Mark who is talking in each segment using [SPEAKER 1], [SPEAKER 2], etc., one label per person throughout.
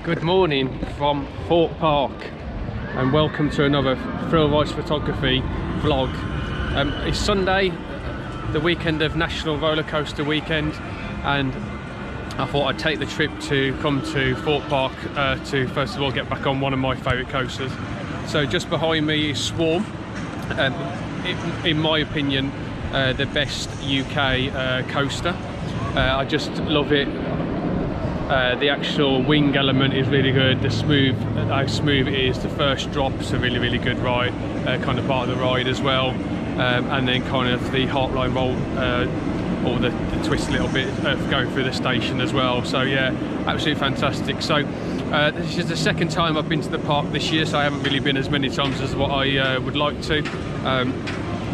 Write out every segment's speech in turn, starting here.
[SPEAKER 1] Good morning from Thorpe Park and welcome to another Thrill Rides Photography vlog. It's Sunday, the weekend of National Roller Coaster Weekend, and I thought I'd take the trip to come to Thorpe Park to first of all get back on one of my favourite coasters. So just behind me is Swarm, in my opinion the best UK coaster. I just love it. The actual wing element is really good. How smooth it is. The first drop's a really good ride, kind of part of the ride as well, and then kind of the heartline roll, or the twist a little bit going through the station as well. So yeah, absolutely fantastic. So this is the second time I've been to the park this year, so I haven't really been as many times as what I would like to.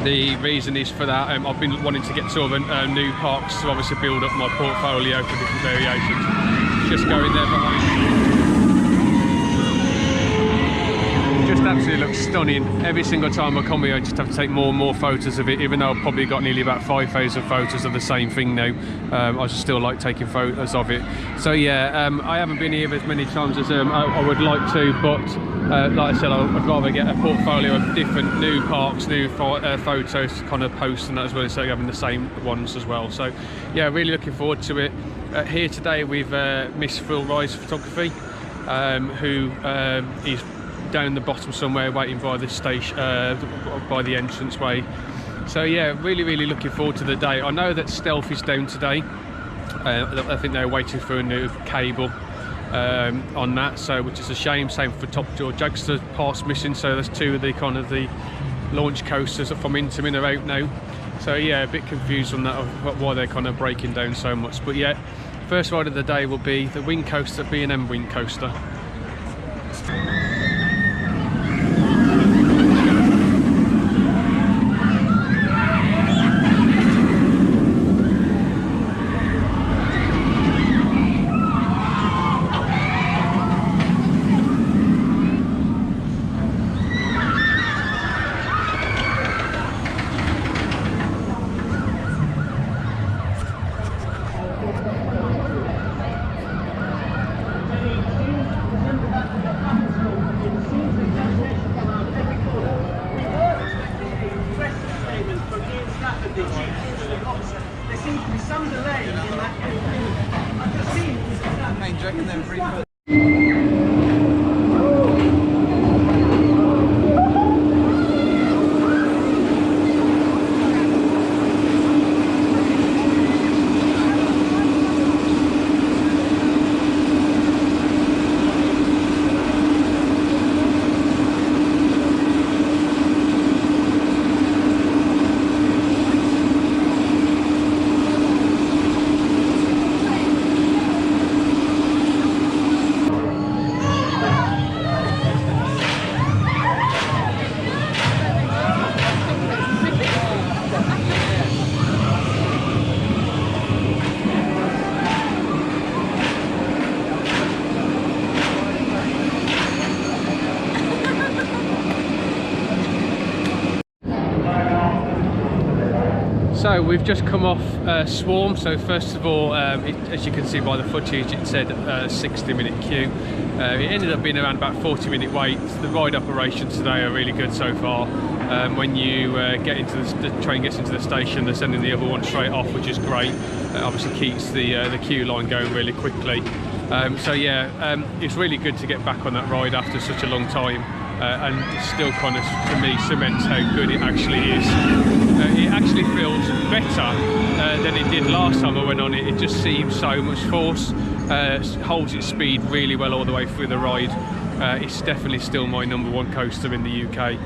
[SPEAKER 1] The reason is for that, I've been wanting to get sort of new parks to obviously build up my portfolio for different variations. Just going there behind me. Just absolutely looks stunning. Every single time I come here I just have to take more and more photos of it, even though I've probably got nearly about 5,000 photos of the same thing now. I just still like taking photos of it. So yeah, I haven't been here as many times as I would like to, but like I said, I'd rather get a portfolio of different new parks, new photos to kind of post and that, as well as having the same ones as well. So yeah, really looking forward to it. Here today with Miss Thrill Rides Photography, who is down the bottom somewhere waiting by the station, by the entranceway. So yeah, really looking forward to the day. I know that Stealth is down today. I think they're waiting for a new cable on that, so which is a shame. Same for Top Jaw. Jagster parts missing, so there's two of the kind of the launch coasters from Intamin are out now. So yeah, a bit confused on that, of why they're kind of breaking down so much. But yeah, first ride of the day will be the wing coaster, B&M wing coaster.
[SPEAKER 2] There seems to be some delay in that. I've just seen that. Do you reckon they're pretty
[SPEAKER 1] So we've just come off Swarm. So first of all, as you can see by the footage, it said 60-minute queue. It ended up being around about 40-minute wait. The ride operations today are really good so far. When you get into the train gets into the station, they're sending the other one straight off, which is great. Obviously keeps the queue line going really quickly. So yeah, it's really good to get back on that ride after such a long time. And it still kind of, to me, cements how good it actually is. It actually feels better than it did last time I went on it. It just seems so much force, holds its speed really well all the way through the ride. It's definitely still my #1 coaster in the UK,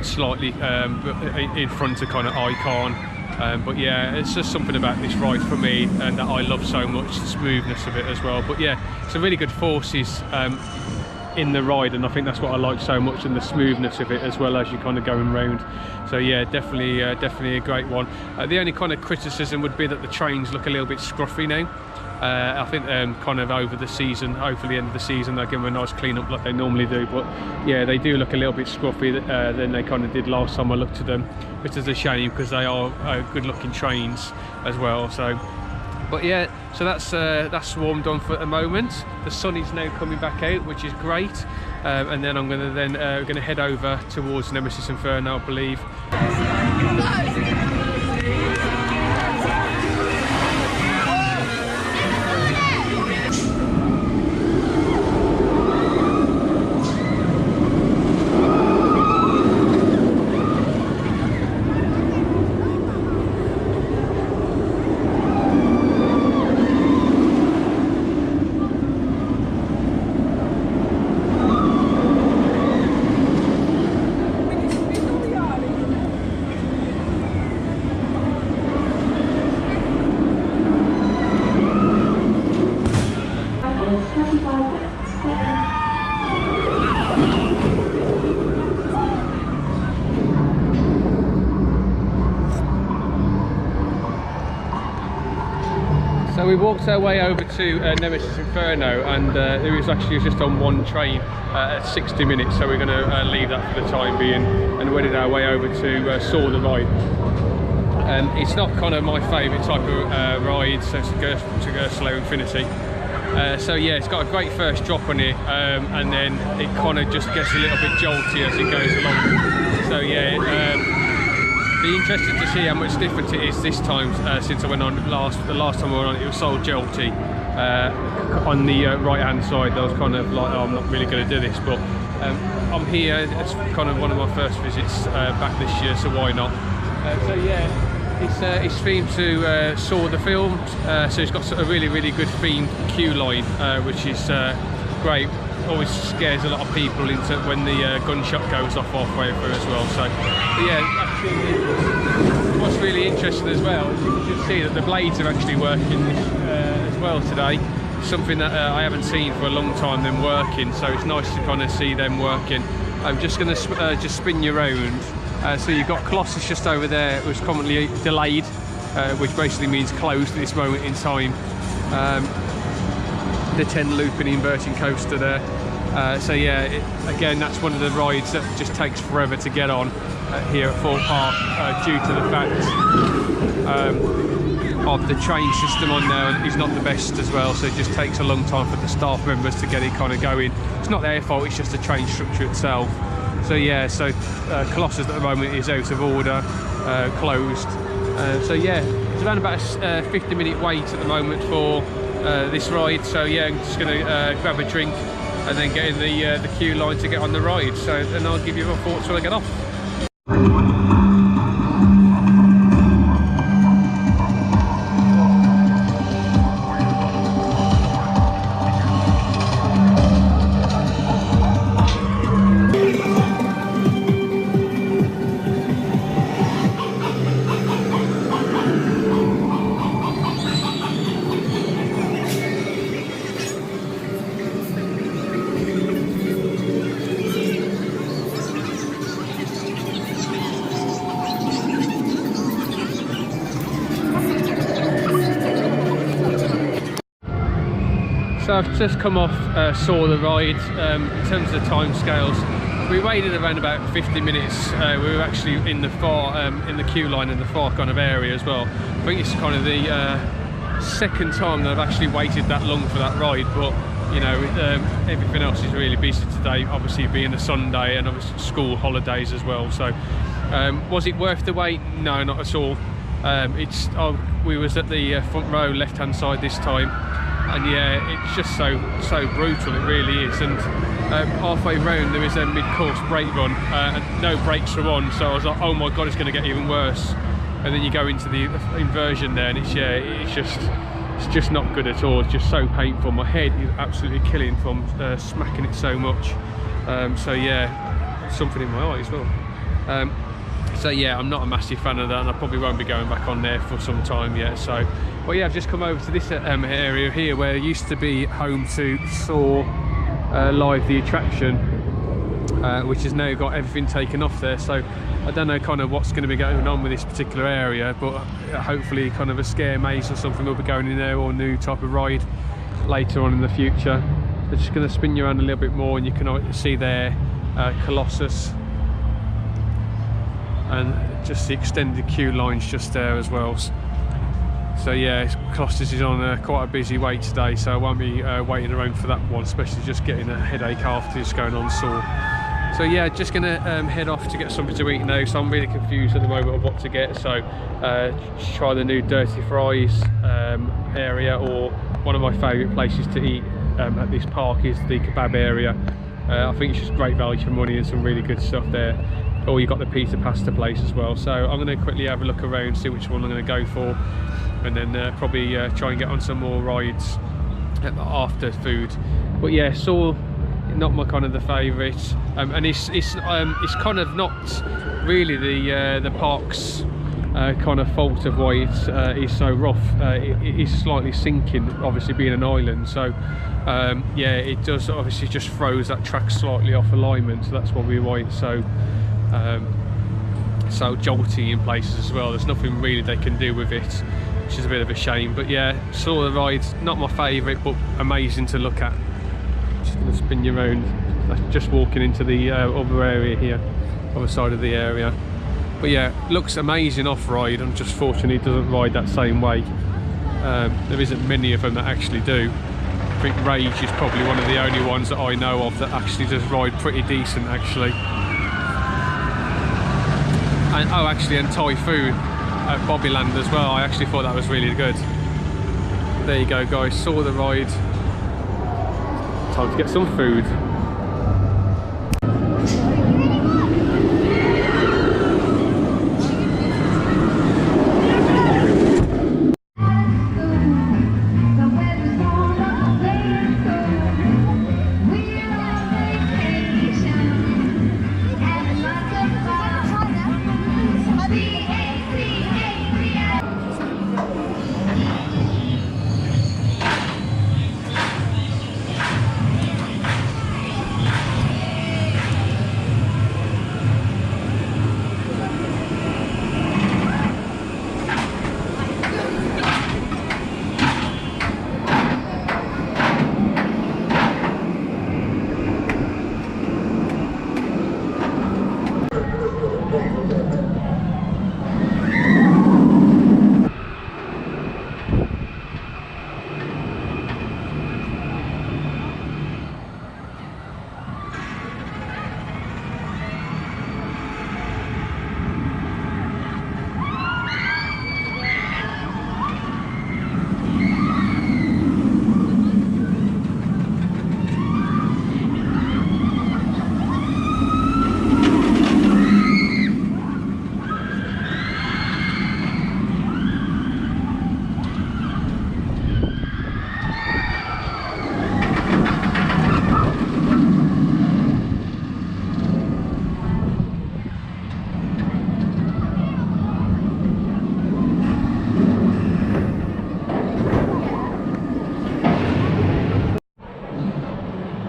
[SPEAKER 1] slightly in front of kind of Icon. But yeah, it's just something about this ride for me, and that I love so much, the smoothness of it as well. But yeah, some really good forces in the ride, and I think that's what I like so much, and the smoothness of it as well as you're kind of going round. So yeah, definitely a great one. The only kind of criticism would be that the trains look a little bit scruffy now. I think kind of over the season, hopefully end of the season, they'll give them a nice clean up like they normally do. But yeah, they do look a little bit scruffy than they kind of did last time I looked at them, which is a shame because they are good looking trains as well. So but yeah, so that's Swarm done for the moment. The sun is now coming back out, which is great. And then I'm gonna head over towards Nemesis Inferno, I believe. So we walked our way over to Nemesis Inferno, and it was actually just on one train at 60 minutes, so we're going to leave that for the time being and wended our way over to Saw the Ride. It's not kind of my favourite type of ride, so it's to go slow Infinity. So yeah, it's got a great first drop on it, and then it kind of just gets a little bit jolty as it goes along. So yeah, be interested to see how much different it is this time since I went on the last time I went on it was so jolty. On the right hand side I was kind of like, oh, I'm not really going to do this, but I'm here, it's kind of one of my first visits back this year, so why not. So yeah, it's themed to Saw the film, so it's got a really good themed queue line, which is great. Always scares a lot of people into when the gunshot goes off halfway through as well. So but yeah, actually what's really interesting as well is you can just see that the blades are actually working as well today. Something that I haven't seen for a long time, them working, so it's nice to kind of see them working. I'm just going to just spin you around. So you've got Colossus just over there, it was currently delayed, which basically means closed at this moment in time. The 10 looping inverting coaster there. So yeah, again, that's one of the rides that just takes forever to get on here at Thorpe Park, due to the fact of the train system on there is not the best as well, so it just takes a long time for the staff members to get it kind of going. It's not their fault, it's just the train structure itself. So yeah, so Colossus at the moment is out of order, closed. So yeah, it's around about a 50-minute wait at the moment for this ride. So yeah, I'm just going to grab a drink and then get in the queue line to get on the ride. So then I'll give you my thoughts when I get off. So I've just come off Saw the Ride. In terms of the time scales, we waited around about 50 minutes. We were actually in the queue line in the far kind of area as well. I think it's kind of the second time that I've actually waited that long for that ride, but you know, everything else is really busy today, obviously being a Sunday and obviously school holidays as well. So was it worth the wait? No, not at all. We was at the front row left hand side this time, and yeah, it's just so brutal, it really is. And halfway round there is a mid-course brake run, and no brakes were on, so I was like, oh my god, it's going to get even worse. And then you go into the inversion there, and it's just not good at all. It's just so painful. My head is absolutely killing from smacking it so much. So yeah, something in my eye as well. So yeah, I'm not a massive fan of that, and I probably won't be going back on there for some time yet. So, but yeah, I've just come over to this area here where it used to be home to Thorpe Live the attraction, which has now got everything taken off there. So I don't know kind of what's going to be going on with this particular area, but hopefully kind of a scare maze or something will be going in there, or a new type of ride later on in the future. They're just going to spin you around a little bit more, and you can see there Colossus, and just the extended queue lines just there as well. So yeah, Colossus is on quite a busy wait today, so I won't be waiting around for that one, especially just getting a headache after just going on sore. So yeah, just gonna head off to get something to eat now. So I'm really confused at the moment of what to get. So try the new Dirty Fries area, or one of my favourite places to eat at this park is the kebab area. I think it's just great value for money and some really good stuff there. Or you got the pizza pasta place as well. So I'm going to quickly have a look around, see which one I'm going to go for, and then probably try and get on some more rides after food. But yeah, Saw, not my kind of the favourite, and it's kind of not really the park's kind of fault of why it's so rough. It is slightly sinking, obviously being an island. So yeah, it does obviously just throws that track slightly off alignment. So that's probably why it's so jolty in places as well. There's nothing really they can do with it, which is a bit of a shame. But yeah, Saw the ride, not my favourite, but amazing to look at. Just going to spin you around, just walking into the other area here, other side of the area. But yeah, looks amazing off-ride. I'm just fortunately doesn't ride that same way. There isn't many of them that actually do. I think Rage is probably one of the only ones that I know of that actually does ride pretty decent actually. And oh, actually, and Typhoon at Bobbyland as well. I actually thought that was really good. There you go, guys. Saw the ride. Time to get some food.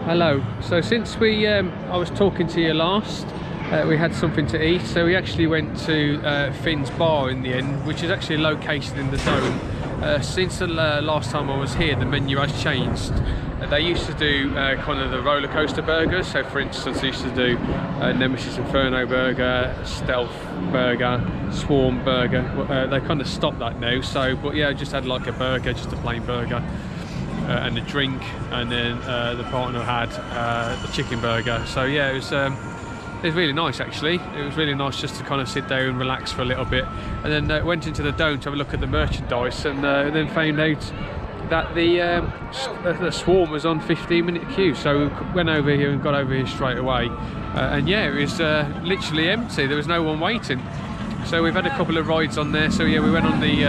[SPEAKER 1] Hello. So since I was talking to you last, we had something to eat, so we actually went to Finn's Bar in the end, which is actually located in the zone. Since the last time I was here, the menu has changed, They used to do kind of the roller coaster burgers. So for instance, they used to do Nemesis Inferno burger, Stealth burger, Swarm burger. They kind of stopped that now. So, but yeah, I just had like a burger, just a plain burger, and a drink, and then the partner had the chicken burger. So yeah, it was really nice actually. It was really nice just to kind of sit there and relax for a little bit, and then went into the dome to have a look at the merchandise, and then found out that the Swarm was on 15-minute queue. So we went over here and got over here straight away, and yeah, it was literally empty. There was no one waiting. So we've had a couple of rides on there. So yeah, we went on the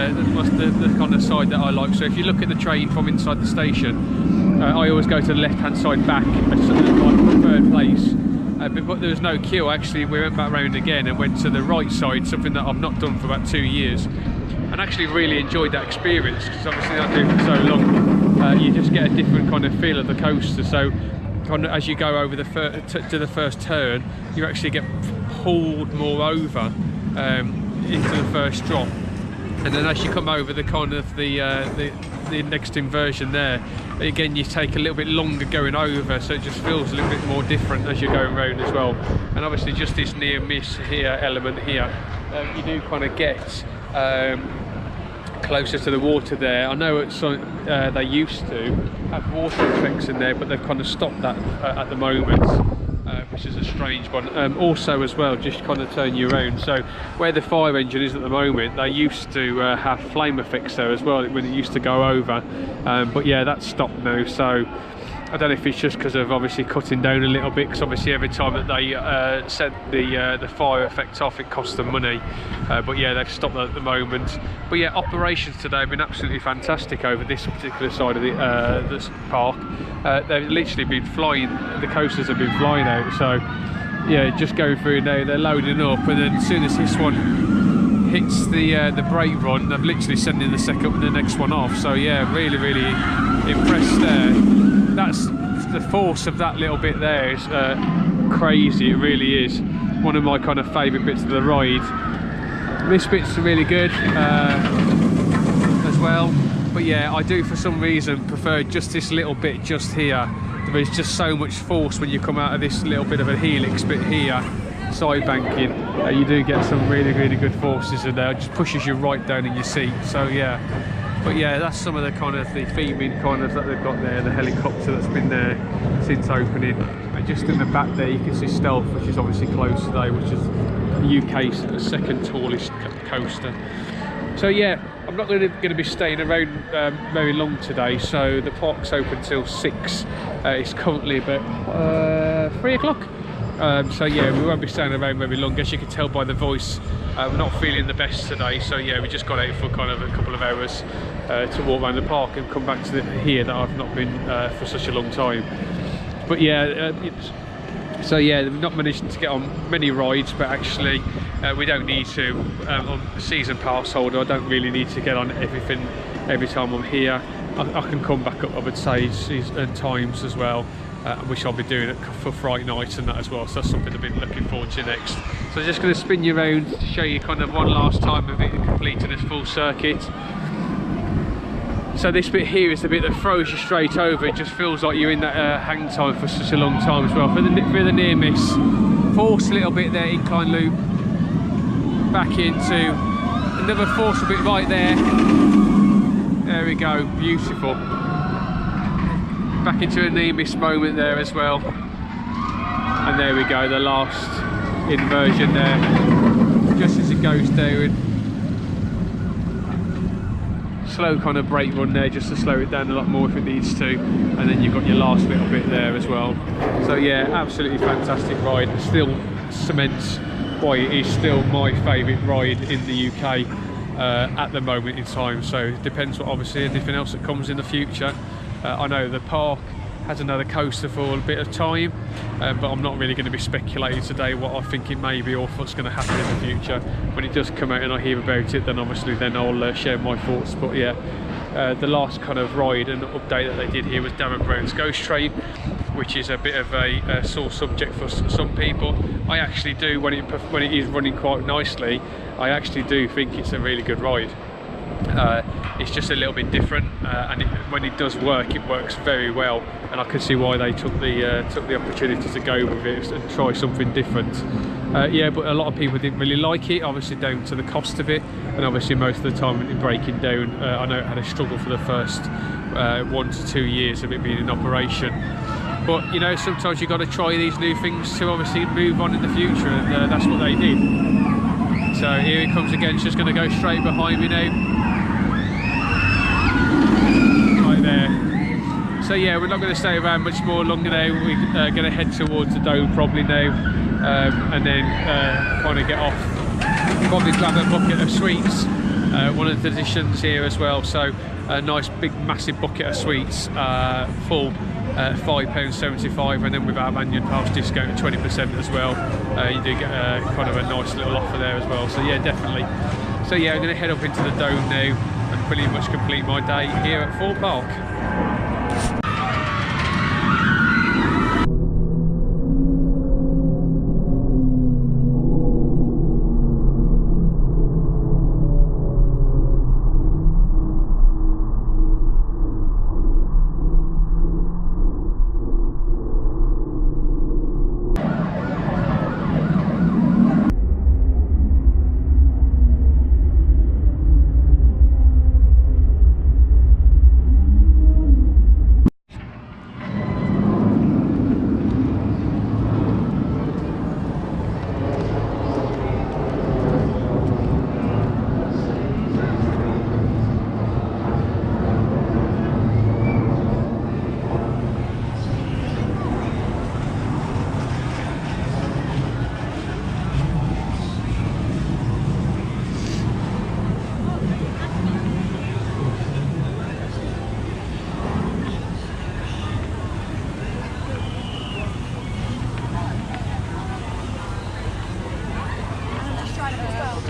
[SPEAKER 1] kind of side that I like. So if you look at the train from inside the station, I always go to the left-hand side back, as my preferred place. But there was no queue. Actually, we went back round again and went to the right side, something that I've not done for about 2 years, and actually really enjoyed that experience, because obviously I do it for so long. You just get a different kind of feel of the coaster. So kind of as you go over to the first turn, you actually get pulled more over into the first drop, and then as you come over the kind of the next inversion there, again you take a little bit longer going over, so it just feels a little bit more different as you're going around as well. And obviously just this near miss here element here, you do kind of get closer to the water there. I know it's they used to have water effects in there, but they've kind of stopped that at the moment, which is a strange one. Also as well, just kind of turn you around, so where the fire engine is at the moment, they used to have flame effects there as well when it used to go over, but yeah, that's stopped now. So I don't know if it's just because of obviously cutting down a little bit, because obviously every time that they set the fire effect off, it costs them money, but yeah, they've stopped that at the moment. But yeah, operations today have been absolutely fantastic over this particular side of this park. They've literally been flying, the coasters have been flying out. So yeah, just going through now, they're loading up, and then as soon as this one hits the brake run, they've literally sending the next one off. So yeah, really impressed there. That's the force of that little bit there is crazy. It really is one of my kind of favourite bits of the ride. This bit's really good as well, but yeah, I do for some reason prefer just this little bit just here. There's just so much force when you come out of this little bit of a helix bit here, side banking. You do get some really good forces in there. It just pushes you right down in your seat. So yeah. But yeah, that's some of the kind of the theming kind of that they've got there, the helicopter that's been there since opening. And just in the back there you can see Stealth, which is obviously closed today, which is the UK's second tallest coaster. So yeah, I'm not going to be staying around very long today. So the park's open till 6. It's currently about 3 o'clock. So yeah, we won't be staying around very long. As you can tell by the voice, we're not feeling the best today. So yeah, we just got out for kind of a couple of hours to walk around the park and come back to here that I've not been for such a long time. But yeah, so yeah, we've not managed to get on many rides, but actually we don't need to. I'm a season pass holder, I don't really need to get on everything every time I'm here. I can come back up, I would say, and times as well, which I'll be doing it for Friday night and that as well. So that's something I've been looking forward to next. So I'm just going to spin you around to show you kind of one last time of it completing this full circuit. So this bit here is the bit that throws you straight over. It just feels like you're in that hang time for such a long time as well. For the near miss, force a little bit there, incline loop, back into another force a bit right there. There we go, beautiful. Back into a near miss moment there as well. And there we go, the last inversion there, just as it goes down. Slow kind of brake run there, just to slow it down a lot more if it needs to, and then you've got your last little bit there as well. So yeah, absolutely fantastic ride. Still cements why it is still my favourite ride in the UK at the moment in time. So it depends what obviously anything else that comes in the future. I know the park has another coaster for a bit of time, but I'm not really going to be speculating today what I think it may be or what's going to happen in the future. When it does come out and I hear about it, then obviously then I'll share my thoughts. But yeah, the last kind of ride and update that they did here was Darren Brown's Ghost Train, which is a bit of a sore subject for some people. I actually do, when it is running quite nicely, I actually do think it's a really good ride. It's just a little bit different, and when it does work, it works very well. And I can see why they took the opportunity to go with it and try something different. Yeah, but a lot of people didn't really like it, obviously down to the cost of it, and obviously most of the time it breaking down. I know it had a struggle for the first 1 to 2 years of it being in operation. But you know, sometimes you've got to try these new things to obviously move on in the future, and that's what they did. So here he comes again. It's just going to go straight behind me now. Right there. So yeah, we're not going to stay around much more longer now. We're going to head towards the dome probably now, and then kind of get off. Probably grab a bucket of sweets. One of the traditions here as well. So a nice big massive bucket of sweets, full. £5.75, and then with our Manion Pass discount 20% as well. You do get kind of a nice little offer there as well. So yeah, definitely. So yeah, I'm going to head up into the dome now and pretty much complete my day here at Thorpe Park.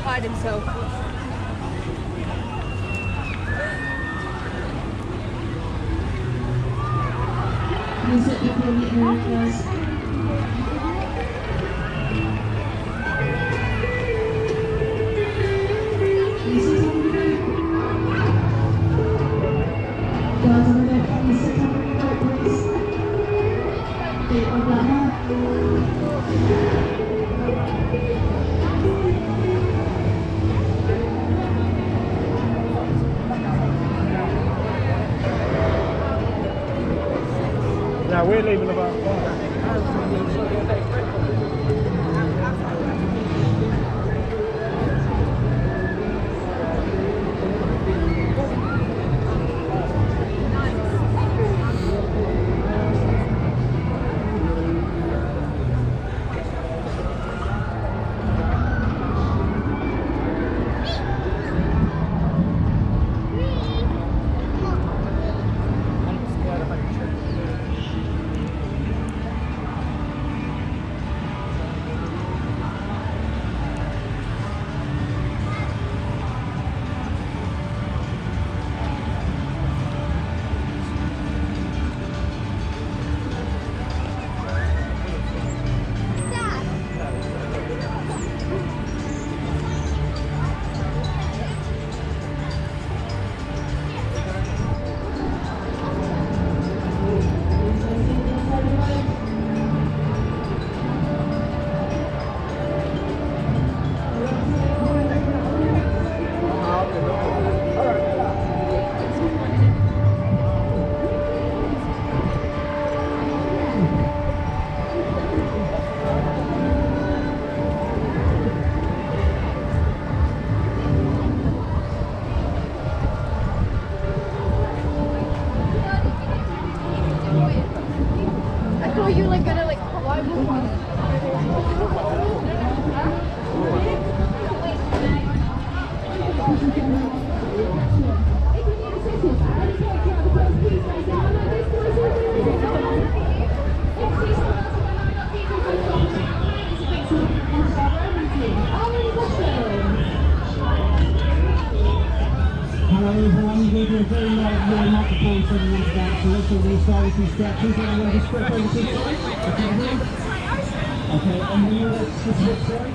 [SPEAKER 3] Hide himself.
[SPEAKER 4] Now we're leaving about 5. Okay, and you let's just look right.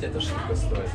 [SPEAKER 3] Это штука стоит.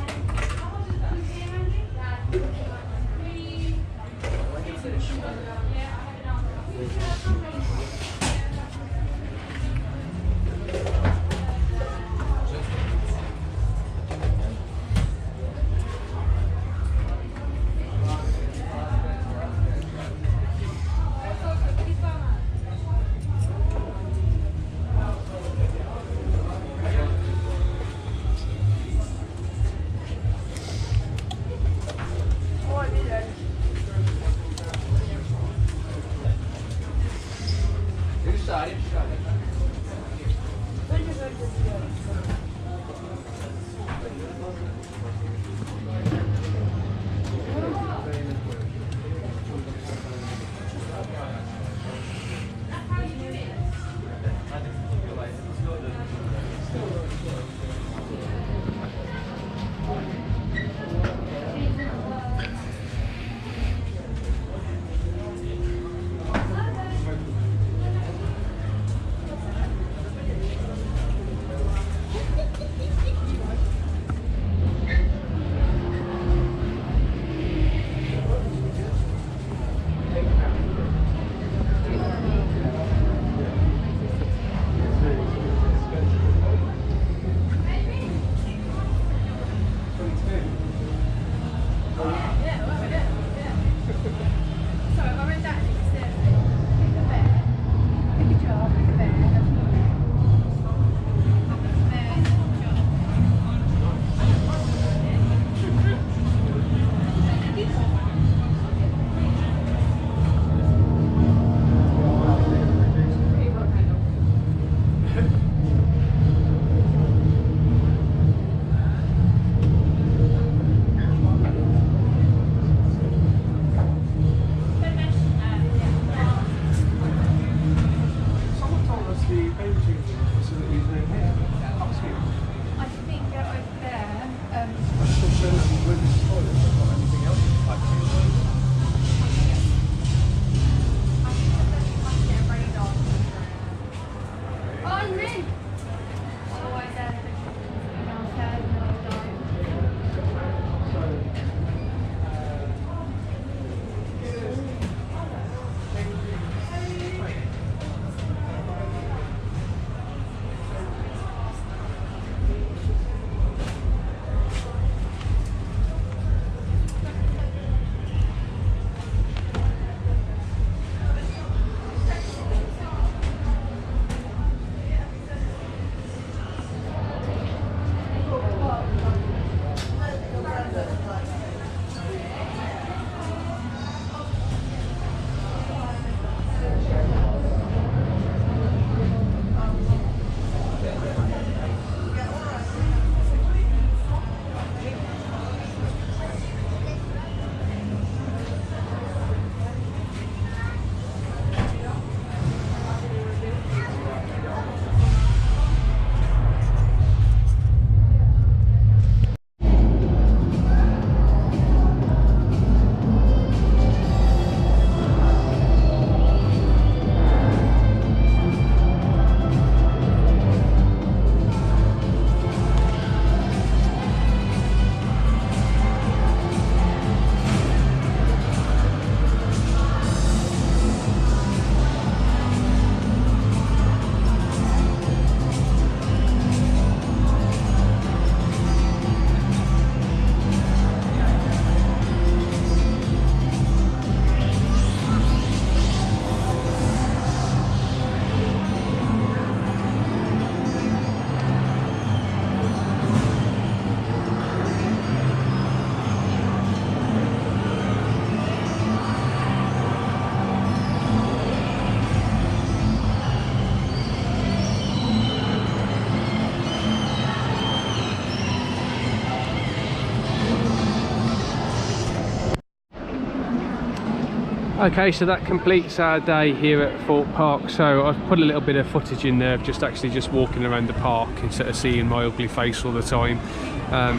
[SPEAKER 1] Okay, so that completes our day here at Thorpe Park. So I've put a little bit of footage in there of just walking around the park instead of seeing my ugly face all the time.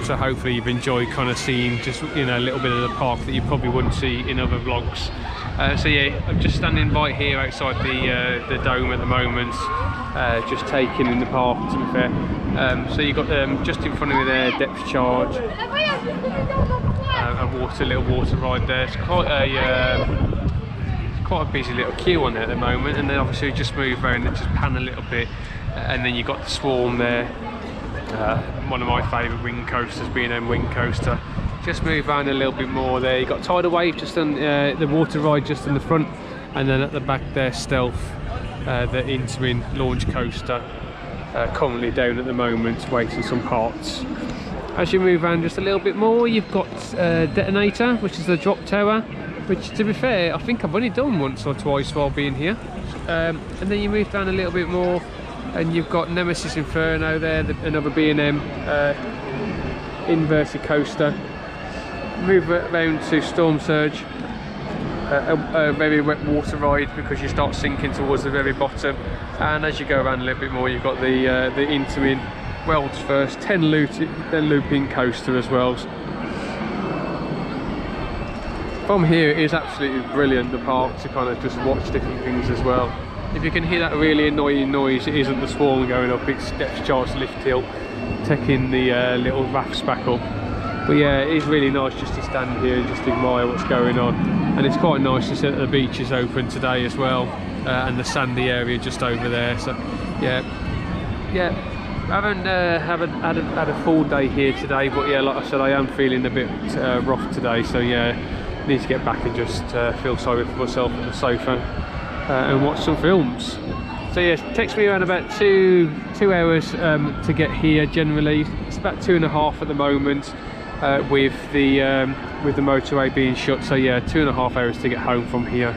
[SPEAKER 1] So hopefully you've enjoyed kind of seeing just, you know, a little bit of the park that you probably wouldn't see in other vlogs. So yeah, I'm just standing right here outside the dome at the moment, just taking in the park, to be fair. So you've got just in front of me there, depth charge, a little water ride there. It's quite a busy little queue on there at the moment, and then obviously just move around and just pan a little bit, and then you've got the Swarm there. One of my favourite wing coasters, B&M wing coaster. Just move around a little bit more there. You've got Tidal Wave just on the water ride just in the front, and then at the back there, Stealth, the Intamin launch coaster, currently down at the moment, waiting some parts. As you move around just a little bit more, you've got Detonator, which is the drop tower, which, to be fair, I think I've only done once or twice while being here. And then you move down a little bit more, and you've got Nemesis Inferno there, another B&M inverted coaster. Move around to Storm Surge, a very wet water ride because you start sinking towards the very bottom. And as you go around a little bit more, you've got the Intamin world's first 10 looping coaster as well. From here it is absolutely brilliant, the park, to kind of just watch different things as well. If you can hear that really annoying noise, it isn't the Swarm going up, it's depth charge lift hill taking the little rafts back up. But yeah, it is really nice just to stand here and just admire what's going on. And it's quite nice to see that the beach is open today as well, and the sandy area just over there. So yeah, I haven't had a full day here today, but yeah, like I said, I am feeling a bit rough today. So yeah, need to get back and just feel sorry for myself on the sofa and watch some films. So yeah, it takes me around about two hours to get here generally. It's about 2.5 at the moment, with the motorway being shut. So yeah, 2.5 hours to get home from here.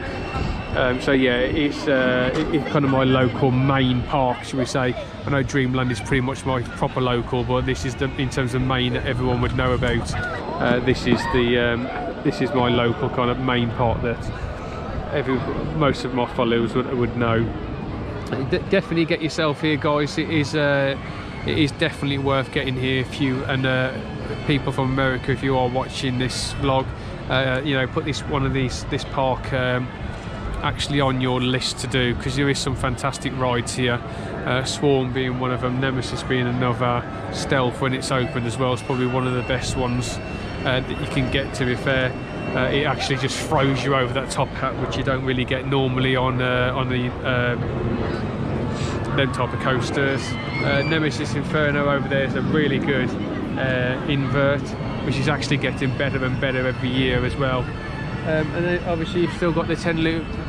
[SPEAKER 1] So yeah, it's kind of my local main park, should we say. I know Dreamland is pretty much my proper local, but this is in terms of main that everyone would know about. This is my local kind of main park that most of my followers would know. Definitely get yourself here, guys. It is definitely worth getting here if you and people from America, if you are watching this vlog, you know, put this park actually on your list to do, because there is some fantastic rides here. Swarm being one of them, Nemesis being another, Stealth when it's open as well is probably one of the best ones that you can get, to be fair. It actually just throws you over that top hat, which you don't really get normally on the them type of coasters. Nemesis Inferno over there is a really good invert, which is actually getting better and better every year as well. And then obviously you've still got the 10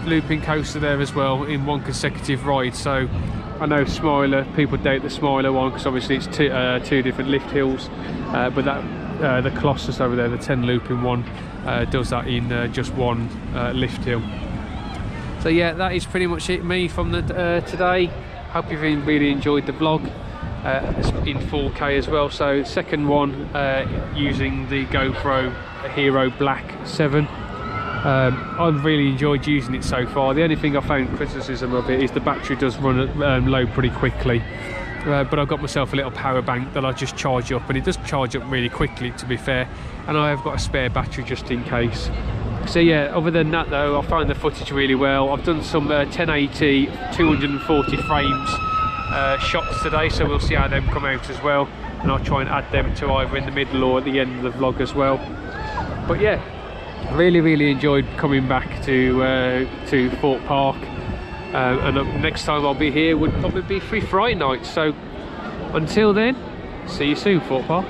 [SPEAKER 1] looping coaster there as well in one consecutive ride. So I know Smiler, people doubt the Smiler one because obviously it's two different lift hills, but that the Colossus over there, the 10 looping one, does that in just one lift hill. So yeah, that is pretty much it me from the today. Hope you've really enjoyed the vlog. It's in 4K as well. So second one using the GoPro Hero Black 7. I've really enjoyed using it so far. The only thing I found criticism of it is the battery does run at low pretty quickly. But I've got myself a little power bank that I just charge up, and it does charge up really quickly, to be fair. And I have got a spare battery just in case. So yeah, other than that though, I found the footage really well. I've done some 1080 240 frames shots today, so we'll see how them come out as well, and I'll try and add them to either in the middle or at the end of the vlog as well. But yeah, really enjoyed coming back to Thorpe Park. And next time I'll be here would probably be Free Friday night. So until then, see you soon, Thorpe Park.